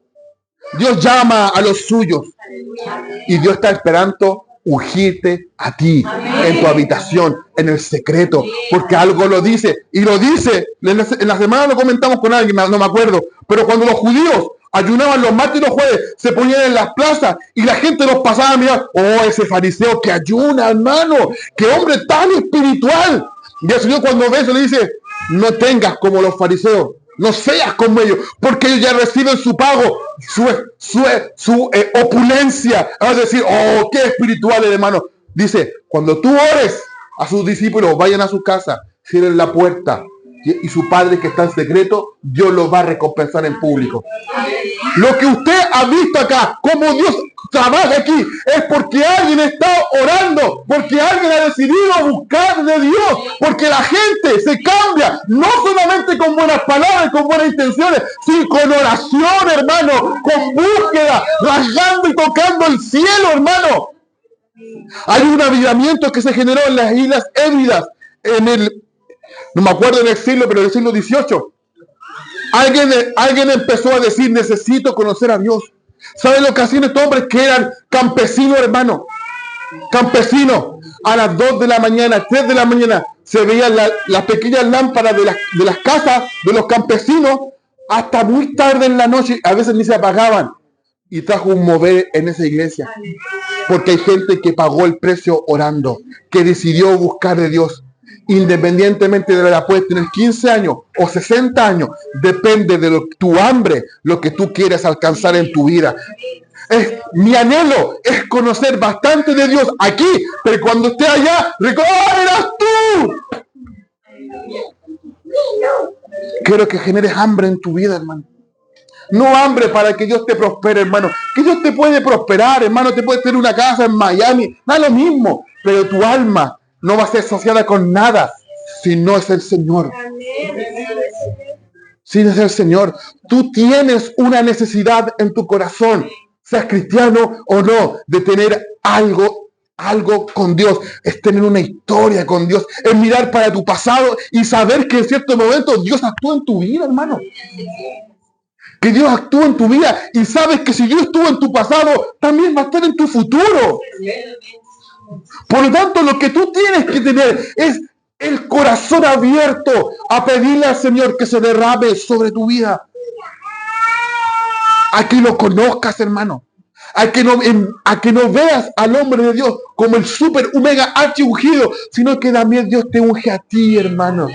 Dios llama a los suyos. Y Dios está esperando ungirte a ti. Amén. En tu habitación, en el secreto, porque algo lo dice. Y lo dice, en la semana lo comentamos con alguien, no me acuerdo, pero cuando los judíos ayunaban los martes y los jueves, se ponían en las plazas y la gente los pasaba a mirar. Oh, ese fariseo que ayuna, hermano, qué hombre tan espiritual. Y el Señor cuando ve eso le dice, no tengas como los fariseos, no seas como ellos, porque ellos ya reciben su pago, su opulencia. Vas a decir, oh, qué espiritual, hermano. Dice, cuando tú ores a sus discípulos, vayan a su casa, cierren la puerta, y su Padre que está en secreto, Dios lo va a recompensar en público. Lo que usted ha visto acá, como Dios trabaja aquí, es porque alguien está orando, porque alguien ha decidido buscar de Dios, porque la gente se cambia, no solamente con buenas palabras, con buenas intenciones, sino con oración, hermano, con búsqueda, rasgando y tocando el cielo, hermano. Hay un avivamiento que se generó en las Islas Hébridas, no me acuerdo en el siglo, pero en el siglo XVIII. Alguien empezó a decir, necesito conocer a Dios. ¿Saben lo que hacían estos hombres que eran campesinos, hermano? Campesinos. A las 2 de la mañana, 3 de la mañana, se veían las pequeñas lámparas de las casas de los campesinos hasta muy tarde en la noche. A veces ni se apagaban. Y trajo un mover en esa iglesia. Porque hay gente que pagó el precio orando, que decidió buscar de Dios. Independientemente de la puedes tener 15 años o 60 años, depende de tu hambre, lo que tú quieres alcanzar en tu vida. Mi anhelo es conocer bastante de Dios aquí, pero cuando esté allá, ¡oh, eras tú! Quiero que generes hambre en tu vida, hermano. No hambre para que Dios te prospere, hermano. Que Dios te puede prosperar, hermano. Te puede tener una casa en Miami. Da lo mismo. Pero tu alma no va a ser asociada con nada si no es el Señor. Si no es el Señor. Tú tienes una necesidad en tu corazón, seas cristiano o no, de tener algo con Dios. Es tener una historia con Dios. Es mirar para tu pasado y saber que en ciertos momentos Dios actúa en tu vida, hermano. Que Dios actúa en tu vida y sabes que si Dios estuvo en tu pasado, también va a estar en tu futuro. Por lo tanto, lo que tú tienes que tener es el corazón abierto a pedirle al Señor que se derrame sobre tu vida. A que lo conozcas, hermano. A que no veas al hombre de Dios como el super omega archi ungido, sino que también Dios te unge a ti, hermano.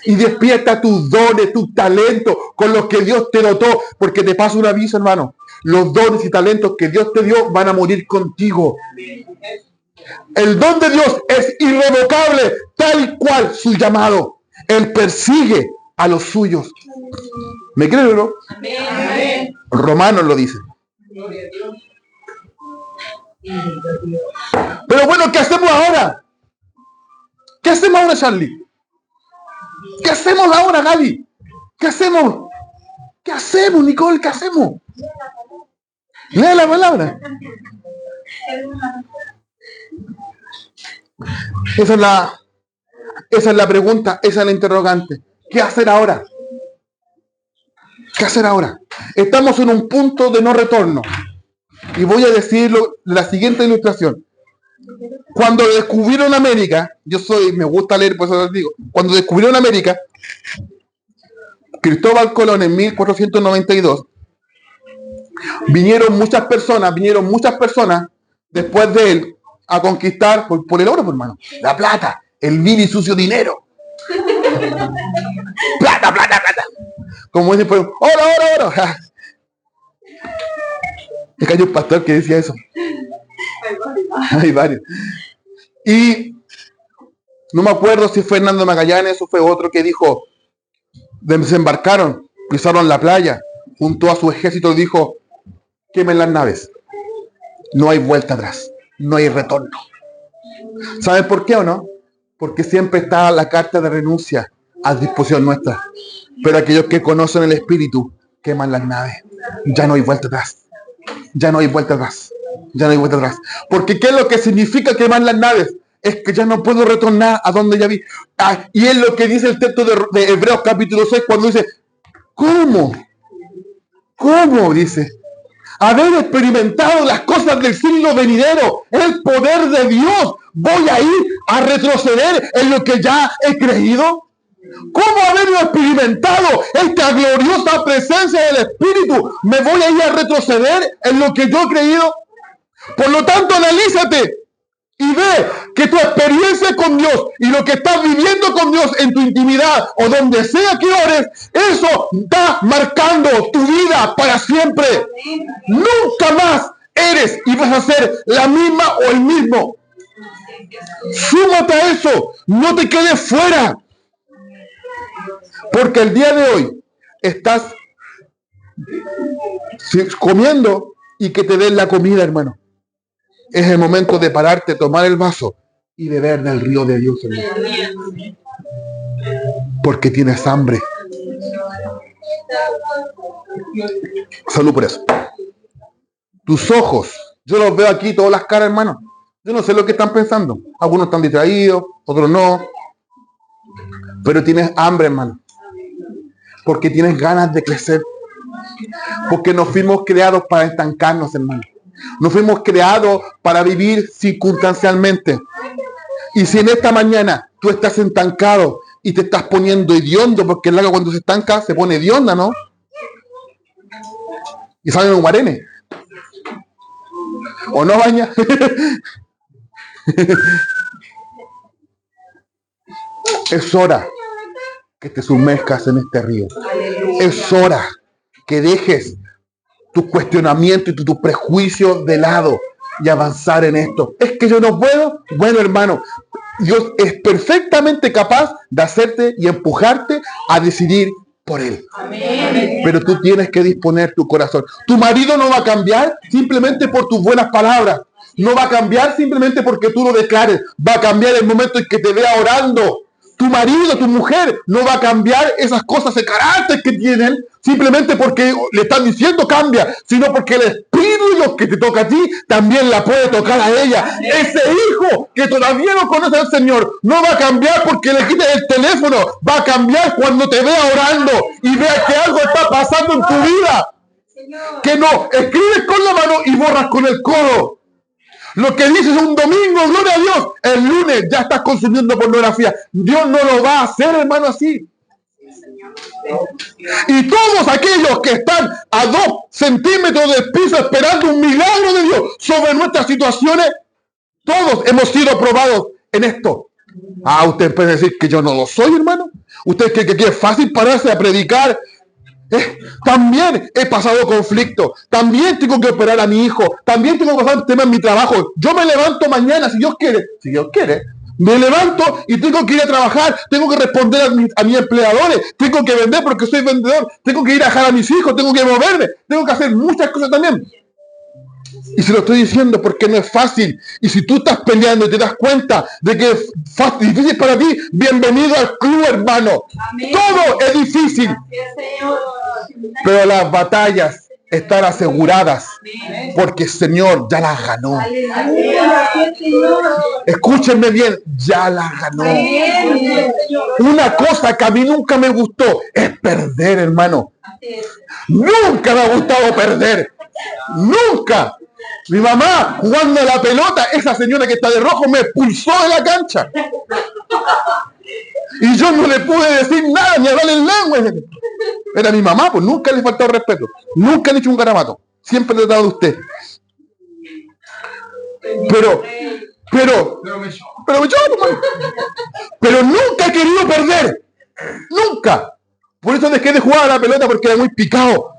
Y despierta tus dones, tus talentos con los que Dios te dotó. Porque te paso un aviso, hermano. Los dones y talentos que Dios te dio van a morir contigo. El don de Dios es irrevocable, tal cual su llamado. Él persigue a los suyos. ¿Me creen o no? Amén. Romanos lo dice. Pero bueno, ¿qué hacemos ahora? ¿Qué hacemos ahora, Charlie? ¿Qué hacemos ahora, Gaby? ¿Qué hacemos? ¿Qué hacemos, Nicole? ¿Qué hacemos? Lea la palabra. Esa es la pregunta, esa es la interrogante. ¿Qué hacer ahora? ¿Qué hacer ahora? Estamos en un punto de no retorno. Y voy a decirlo, la siguiente ilustración. Cuando descubrieron América, me gusta leer, por eso les digo. Cuando descubrieron América, Cristóbal Colón en 1492, vinieron muchas personas después de él a conquistar por el oro, por hermano. La plata, el vil y sucio dinero. Plata. Como dicen, pues, oro. Me cayó un pastor que decía eso. Hay varios. Y no me acuerdo si fue Fernando Magallanes o fue otro que dijo, desembarcaron, cruzaron la playa, junto a su ejército dijo, quemen las naves. No hay vuelta atrás, no hay retorno. ¿Saben por qué o no? Porque siempre está la carta de renuncia a disposición nuestra. Pero aquellos que conocen el Espíritu queman las naves. Ya no hay vuelta atrás. Ya no hay vuelta atrás. Porque ¿qué es lo que significa quemar las naves? Es que ya no puedo retornar a donde ya vi. Y es lo que dice el texto de Hebreos capítulo 6 cuando dice, ¿cómo? Dice, haber experimentado las cosas del siglo venidero, el poder de Dios, ¿voy a ir a retroceder en lo que ya he creído? ¿Cómo habiendo experimentado esta gloriosa presencia del Espíritu, me voy a ir a retroceder en lo que yo he creído? Por lo tanto, analízate y ve que tu experiencia con Dios y lo que estás viviendo con Dios en tu intimidad o donde sea que ores, eso está marcando tu vida para siempre. Nunca más eres y vas a ser la misma o el mismo. Súmate a eso, no te quedes fuera. Porque el día de hoy estás comiendo y que te den la comida, hermano. Es el momento de pararte, tomar el vaso y beber del río de Dios, hermano. Porque tienes hambre. Salud por eso. Tus ojos, yo los veo aquí, todas las caras, hermano. Yo no sé lo que están pensando. Algunos están distraídos, otros no. Pero tienes hambre, hermano. Porque tienes ganas de crecer. Porque no fuimos creados para estancarnos, hermano. No fuimos creados para vivir circunstancialmente. Y si en esta mañana tú estás estancado y te estás poniendo hediondo, porque el agua cuando se estanca se pone hedionda, ¿no? Y salen los guarenes. ¿O no, baña? Es hora que te sumerjas en este río. Es hora que dejes tus cuestionamientos y tus prejuicios de lado y avanzar en esto. ¿Es que yo no puedo? Bueno, hermano, Dios es perfectamente capaz de hacerte y empujarte a decidir por Él. Amén. Pero tú tienes que disponer tu corazón. Tu marido no va a cambiar simplemente por tus buenas palabras. No va a cambiar simplemente porque tú lo declares. Va a cambiar el momento en que te vea orando. Tu marido, tu mujer, no va a cambiar esas cosas de carácter que tienen simplemente porque le están diciendo cambia, sino porque el Espíritu que te toca a ti también la puede tocar a ella. Ese hijo que todavía no conoce al Señor no va a cambiar porque le quites el teléfono, va a cambiar cuando te vea orando y vea que algo está pasando en tu vida. Que no escribes con la mano y borras con el codo. Lo que dices un domingo, gloria a Dios, el lunes ya estás consumiendo pornografía. Dios no lo va a hacer, hermano, así. Y todos aquellos que están a 2 centímetros del piso esperando un milagro de Dios sobre nuestras situaciones, todos hemos sido probados en esto. Usted puede decir que yo no lo soy, hermano. Usted cree que es fácil pararse a predicar. También he pasado conflicto, también tengo que operar a mi hijo, también tengo que pasar temas en mi trabajo. Yo me levanto mañana, si Dios quiere, me levanto y tengo que ir a trabajar, tengo que responder a mis empleadores, tengo que vender porque soy vendedor, tengo que ir a dejar a mis hijos, tengo que moverme, tengo que hacer muchas cosas también. Y se lo estoy diciendo porque no es fácil. Y si tú estás peleando y te das cuenta de que es fácil, difícil para ti, bienvenido al club, hermano. Amén. Todo es difícil. Pero las batallas están aseguradas porque el Señor ya las ganó. Escúchenme bien, ya las ganó. Una cosa que a mí nunca me gustó es perder, hermano. Nunca me ha gustado perder. Nunca. Mi mamá jugando a la pelota, esa señora que está de rojo me expulsó de la cancha. Y yo no le pude decir nada, ni hablarle en lengua. Era mi mamá, pues nunca le faltó respeto. Nunca le he hecho un garabato. Siempre le he tratado de usted. Pero nunca he querido perder. Nunca. Por eso dejé de jugar a la pelota porque era muy picado.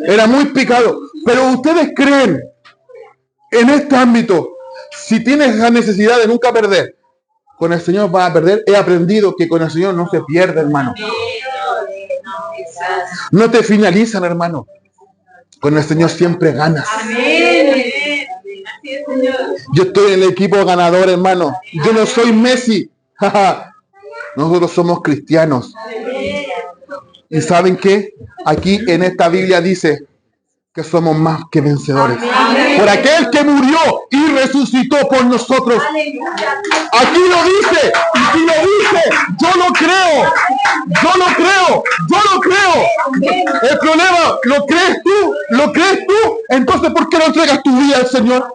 Era muy picado. Pero ustedes creen, en este ámbito, si tienes la necesidad de nunca perder, con el Señor vas a perder. He aprendido que con el Señor no se pierde, hermano. No te finalizan, hermano. Con el Señor siempre ganas. Yo estoy en el equipo ganador, hermano. Yo no soy Messi. Nosotros somos cristianos. ¿Y saben qué? Aquí en esta Biblia dice que somos más que vencedores. Por aquel que murió y resucitó por nosotros. Aquí lo dice. Y si lo dice, yo lo creo. Yo lo creo, yo lo creo. El problema, ¿lo crees tú? Entonces, ¿por qué no entregas tu vida al Señor?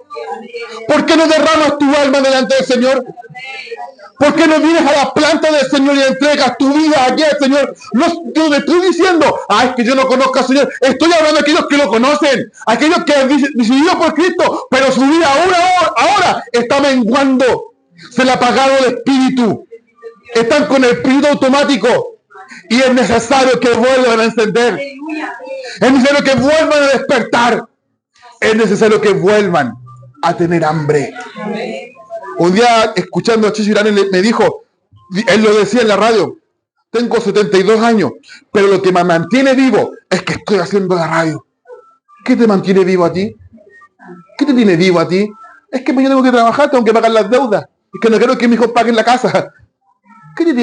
¿Por qué no derramas tu alma delante del Señor? ¿Por qué no vienes a la planta del Señor y entregas tu vida aquí al Señor? No te estoy diciendo, es que yo no conozco al Señor. Estoy hablando de aquellos que lo conocen, aquellos que han decidido por Cristo, pero su vida ahora está menguando. Se le ha apagado el espíritu. Están con el espíritu automático. Y es necesario que vuelvan a encender. Es necesario que vuelvan a despertar. Es necesario que vuelvan a tener hambre. Un día, escuchando a Chicho Irán, me dijo, él lo decía en la radio, tengo 72 años, pero lo que me mantiene vivo es que estoy haciendo la radio. ¿Qué te mantiene vivo a ti? ¿Qué te tiene vivo a ti? Es que mañana tengo que trabajar, tengo que pagar las deudas. Es que no quiero que mis hijos paguen la casa. ¿Qué te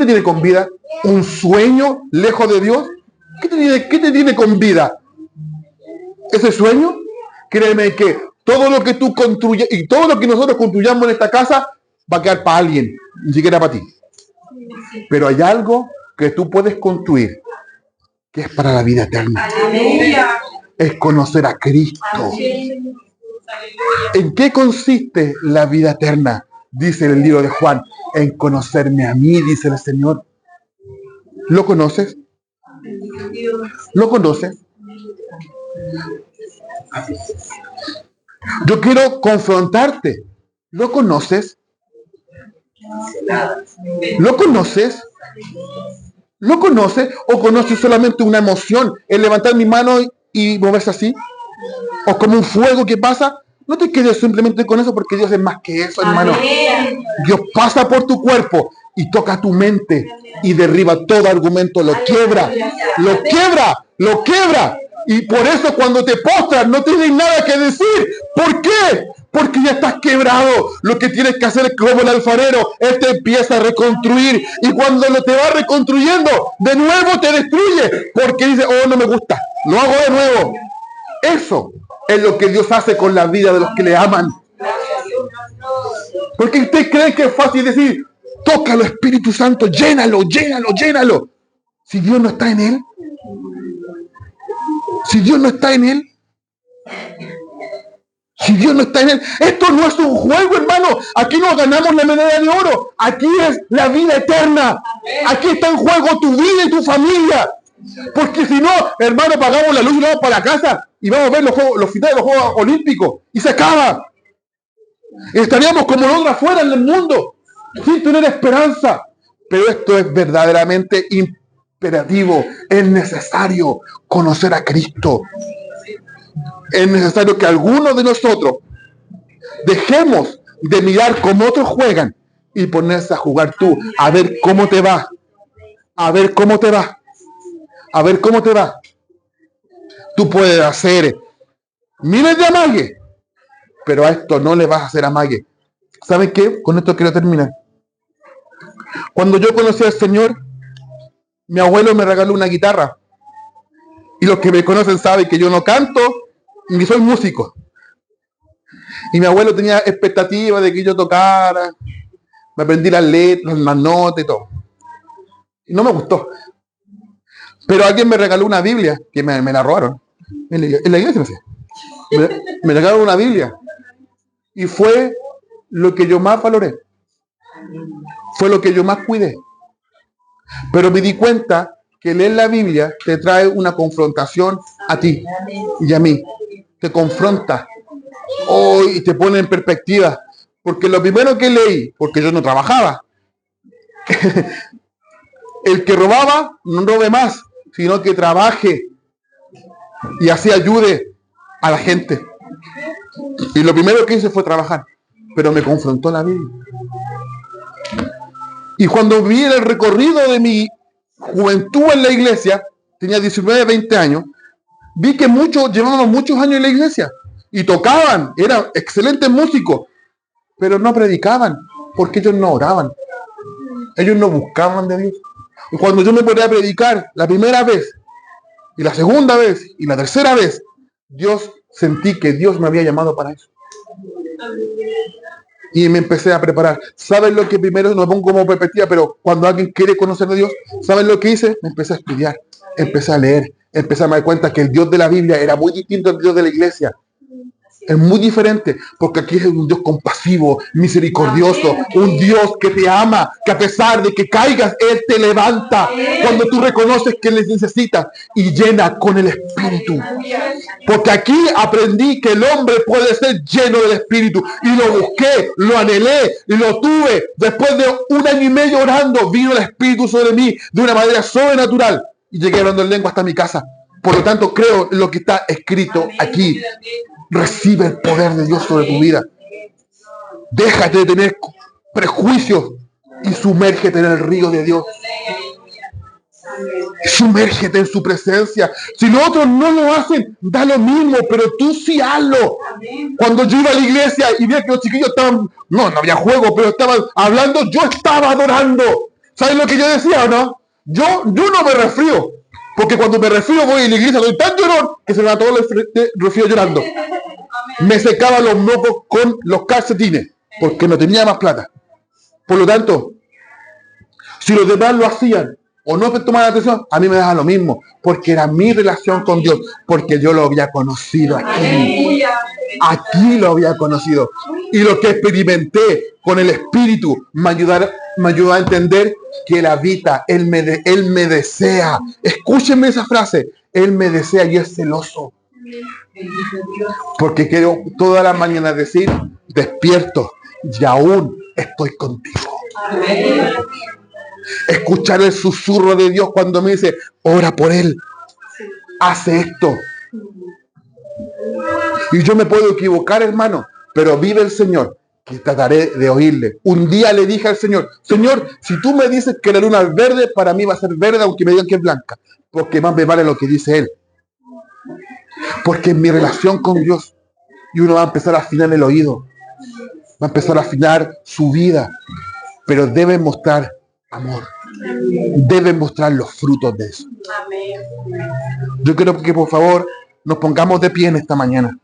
tiene con vida? ¿Un sueño lejos de Dios? ¿Qué te tiene con vida? ¿Ese sueño? Créeme que todo lo que tú construyes y todo lo que nosotros construyamos en esta casa va a quedar para alguien, ni siquiera para ti. Pero hay algo que tú puedes construir que es para la vida eterna. Es conocer a Cristo. ¿En qué consiste la vida eterna? Dice el libro de Juan, en conocerme a mí, dice el Señor. ¿Lo conoces? ¿Lo conoces? Yo quiero confrontarte. ¿Lo conoces? ¿Lo conoces? ¿Lo conoces? ¿O conoces solamente una emoción? El levantar mi mano y moverse así. ¿O como un fuego que pasa? No te quedes simplemente con eso, porque Dios es más que eso, hermano. Dios pasa por tu cuerpo y toca tu mente y derriba todo argumento, lo quiebra. Y por eso cuando te postras no tienes nada que decir. ¿Por qué? Porque ya estás quebrado. Lo que tienes que hacer es como el alfarero. Él te empieza a reconstruir. Y cuando lo te va reconstruyendo, de nuevo te destruye. Porque dice, no me gusta. Lo hago de nuevo. Eso es lo que Dios hace con la vida de los que le aman. Porque usted cree que es fácil decir, tócalo, Espíritu Santo, llénalo. Si Dios no está en él. Si Dios no está en él. Esto no es un juego, hermano. Aquí no ganamos la medalla de oro. Aquí es la vida eterna. Aquí está en juego tu vida y tu familia. Porque si no, hermano, pagamos la luz y vamos para la casa y vamos a ver los finales de los Juegos Olímpicos y se acaba. Y estaríamos como nosotros afuera en el mundo, sin tener esperanza. Pero esto es verdaderamente imperativo. Es necesario conocer a Cristo. Es necesario que algunos de nosotros dejemos de mirar cómo otros juegan y ponerse a jugar tú, a ver cómo te va. Tú puedes hacer miles de amagues, pero a esto no le vas a hacer amague. ¿Saben qué? Con esto quiero terminar. Cuando yo conocí al Señor, mi abuelo me regaló una guitarra. Y los que me conocen saben que yo no canto ni soy músico. Y mi abuelo tenía expectativa de que yo tocara, me aprendí las letras, las notas y todo. Y no me gustó. Pero alguien me regaló una Biblia, que me la robaron. En la iglesia, no sé. Me regalaron una Biblia. Y fue lo que yo más valoré. Fue lo que yo más cuidé. Pero me di cuenta que leer la Biblia te trae una confrontación a ti y a mí. Te confronta. Y te pone en perspectiva. Porque lo primero que leí, porque yo no trabajaba, el que robaba, no robe más, sino que trabaje y así ayude a la gente. Y lo primero que hice fue trabajar, pero me confrontó la Biblia. Y cuando vi el recorrido de mi juventud en la iglesia, tenía 19, 20 años, vi que llevábamos muchos años en la iglesia y tocaban, eran excelentes músicos, pero no predicaban, porque ellos no oraban, ellos no buscaban de Dios. Y cuando yo me ponía a predicar la primera vez, y la segunda vez, y la tercera vez, sentí que Dios me había llamado para eso. Y me empecé a preparar. ¿Saben lo que primero, no me pongo como perspectiva, pero cuando alguien quiere conocer a Dios, ¿saben lo que hice? Me empecé a estudiar, empecé a leer, empecé a dar cuenta que el Dios de la Biblia era muy distinto al Dios de la iglesia. Es muy diferente, porque aquí es un Dios compasivo, misericordioso, un Dios que te ama, que a pesar de que caigas, Él te levanta cuando tú reconoces que le necesitas y llena con el Espíritu. Porque aquí aprendí que el hombre puede ser lleno del Espíritu y lo busqué, lo anhelé y lo tuve. Después de 1 año y medio orando, vino el Espíritu sobre mí de una manera sobrenatural y llegué hablando en lengua hasta mi casa. Por lo tanto, creo en lo que está escrito aquí. Recibe el poder de Dios sobre tu vida. Déjate de tener prejuicios y sumérgete en el río de Dios. Sumérgete en su presencia. Si los otros no lo hacen, da lo mismo, pero tú sí hazlo. Cuando yo iba a la iglesia y veía que los chiquillos estaban, no había juego, pero estaban hablando, yo estaba adorando. ¿Sabes lo que yo decía o no? Yo no me resfrío. Porque cuando me resfrío voy a la iglesia, doy tan llorón que se me va todo el resfrío llorando. Me secaba los mocos con los calcetines, porque no tenía más plata. Por lo tanto, si los demás lo hacían o no me tomaban atención, a mí me daba lo mismo, porque era mi relación con Dios, porque yo lo había conocido aquí. Aquí lo había conocido. Y lo que experimenté con el Espíritu me ayudó a entender que Él habita, Él me desea. Escúchenme esa frase, Él me desea y es celoso. Porque quiero todas las mañanas decir, despierto y aún estoy contigo. Amén. Escuchar el susurro de Dios cuando me dice, ora por Él, hace esto. Y yo me puedo equivocar, hermano, pero vive el Señor, que trataré de oírle. Un día le dije al Señor, Señor, si tú me dices que la luna es verde, para mí va a ser verde, aunque me digan que es blanca, porque más me vale lo que dice Él. Porque en mi relación con Dios, y uno va a empezar a afinar el oído, va a empezar a afinar su vida, pero debe mostrar amor, debe mostrar los frutos de eso. Yo quiero que por favor nos pongamos de pie en esta mañana.